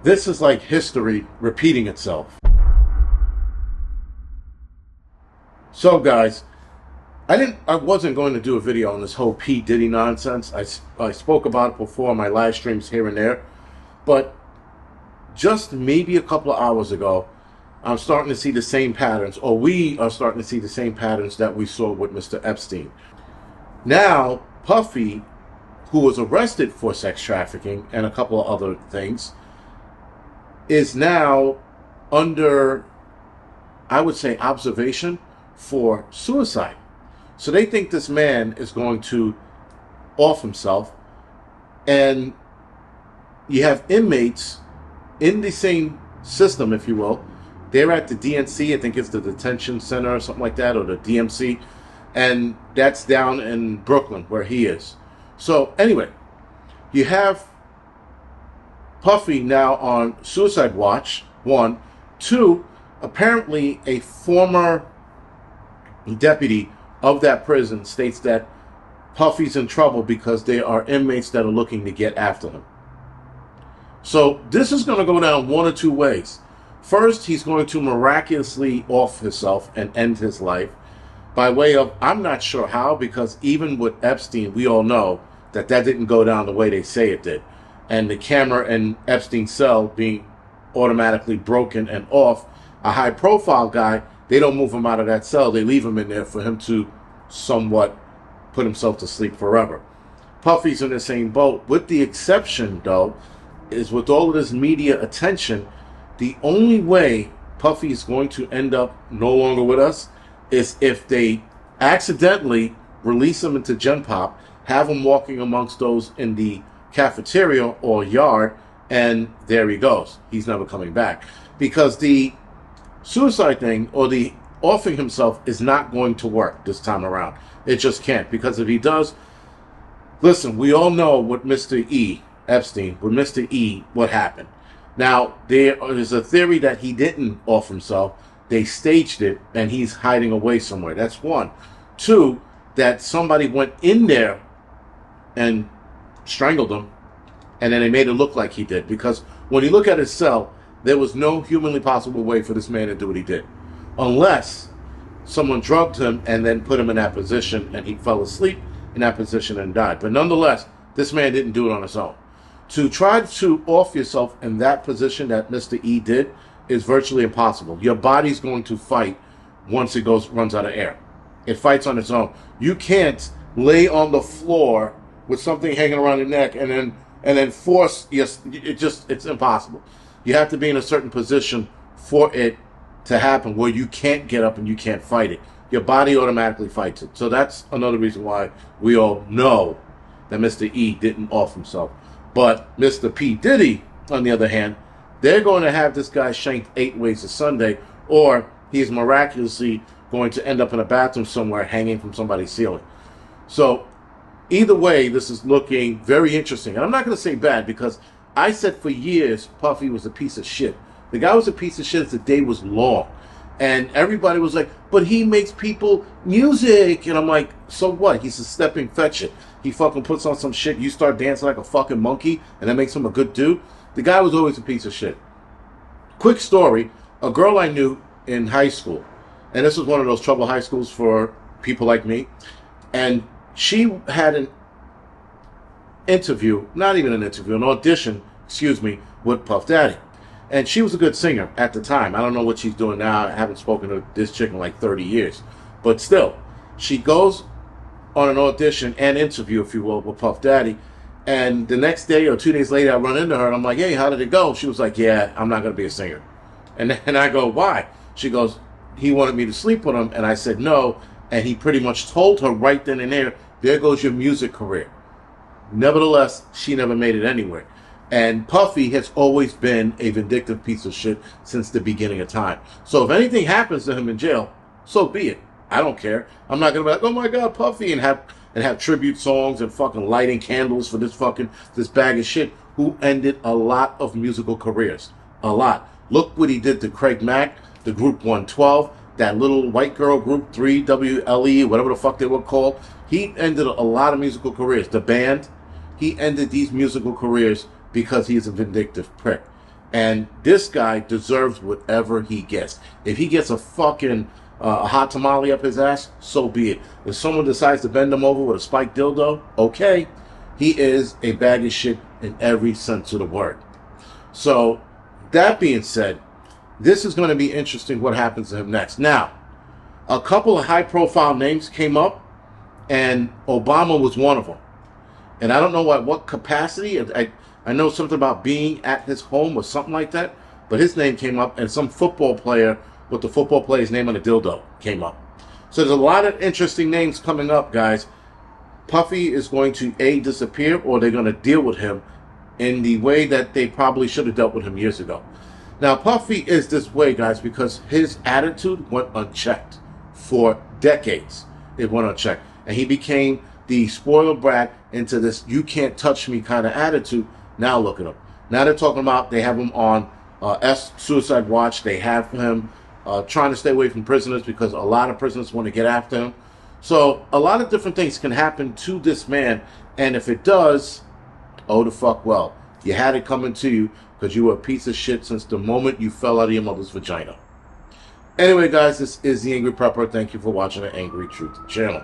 This is like history repeating itself. So guys, I wasn't going to do a video on this whole P. Diddy nonsense. I spoke about it before in my live streams here and there. But just maybe a couple of hours ago, I'm starting to see the same patterns, or we are starting to see the same patterns that we saw with Mr. Epstein. Now, Puffy, who was arrested for sex trafficking and a couple of other things, is now under, I would say, observation for suicide. So they think this man is going to off himself, and you have inmates in the same system, if you will. They're at the DNC, I think it's the detention center or something like that, or the DMC, and that's down in Brooklyn where he is. So anyway, you have Puffy now on suicide watch, 1. 2, apparently a former deputy of that prison states that Puffy's in trouble because there are inmates that are looking to get after him. So this is going to go down one of two ways. First, he's going to miraculously off himself and end his life by way of, I'm not sure how, because even with Epstein, we all know that didn't go down the way they say it did. And the camera in Epstein's cell being automatically broken and off, a high-profile guy, they don't move him out of that cell. They leave him in there for him to somewhat put himself to sleep forever. Puffy's in the same boat, with the exception, though, is with all of this media attention, the only way Puffy is going to end up no longer with us is if they accidentally release him into Gen Pop, have him walking amongst those in the cafeteria or yard, and there he goes. He's never coming back. Because the suicide thing, or the offing himself, is not going to work this time around. It just can't. Because if he does, listen, we all know what Mr. Epstein, with Mr. E, what happened. Now, there is a theory that he didn't off himself. They staged it, and he's hiding away somewhere. That's 1. 2, that somebody went in there and strangled him, and then they made it look like he did. Because when you look at his cell, there was no humanly possible way for this man to do what he did. Unless someone drugged him and then put him in that position, and he fell asleep in that position and died. But nonetheless, this man didn't do it on his own. To try to off yourself in that position that Mr. E did is virtually impossible. Your body's going to fight once it runs out of air. It fights on its own. You can't lay on the floor with something hanging around your neck and then force it's impossible. You have to be in a certain position for it to happen where you can't get up and you can't fight it. Your body automatically fights it. So that's another reason why we all know that Mr. E didn't off himself. But Mr. P. Diddy, on the other hand, they're going to have this guy shanked 8 ways a Sunday, or he's miraculously going to end up in a bathroom somewhere hanging from somebody's ceiling. So either way, this is looking very interesting. And I'm not going to say bad, because I said for years Puffy was a piece of shit. The guy was a piece of shit as the day was long. And everybody was like, but he makes people music. And I'm like, so what? He's a stepping fetch it. He fucking puts on some shit, you start dancing like a fucking monkey, and that makes him a good dude. The guy was always a piece of shit. Quick story, a girl I knew in high school, and this was one of those trouble high schools for people like me, and she had an interview, not even an interview, an audition, with Puff Daddy. And she was a good singer at the time. I don't know what she's doing now. I haven't spoken to this chick in like 30 years. But still, she goes on an audition and interview, if you will, with Puff Daddy. And the next day or 2 days later, I run into her and I'm like, hey, how did it go? She was like, yeah, I'm not going to be a singer. And I go, why? She goes, he wanted me to sleep with him. And I said, no. And he pretty much told her right then and there goes your music career. Nevertheless, she never made it anywhere. And Puffy has always been a vindictive piece of shit since the beginning of time. So if anything happens to him in jail, so be it. I don't care. I'm not going to be like, oh my God, Puffy, and have tribute songs and fucking lighting candles for this bag of shit who ended a lot of musical careers. A lot. Look what he did to Craig Mack, the group 112, that little white girl group 3WLE, whatever the fuck they were called. He ended a lot of musical careers. The band, he ended these musical careers because he's a vindictive prick. And this guy deserves whatever he gets. If he gets a fucking a hot tamale up his ass, so be it. If someone decides to bend him over with a spiked dildo, okay. He is a bag of shit in every sense of the word. So, that being said, this is going to be interesting what happens to him next. Now, a couple of high-profile names came up, and Obama was one of them. And I don't know what capacity. I know something about being at his home or something like that, but his name came up, and some football player with the football player's name on a dildo came up. So there's a lot of interesting names coming up, guys. Puffy is going to A, disappear, or they're going to deal with him in the way that they probably should have dealt with him years ago. Now, Puffy is this way, guys, because his attitude went unchecked for decades. It went unchecked. And he became the spoiled brat into this you can't touch me kind of attitude. Now look at him. Now they're talking about they have him on suicide watch. They have him trying to stay away from prisoners because a lot of prisoners want to get after him. So a lot of different things can happen to this man. And if it does, oh the fuck well. You had it coming to you because you were a piece of shit since the moment you fell out of your mother's vagina. Anyway, guys, this is The Angry Prepper. Thank you for watching the Angry Truth channel.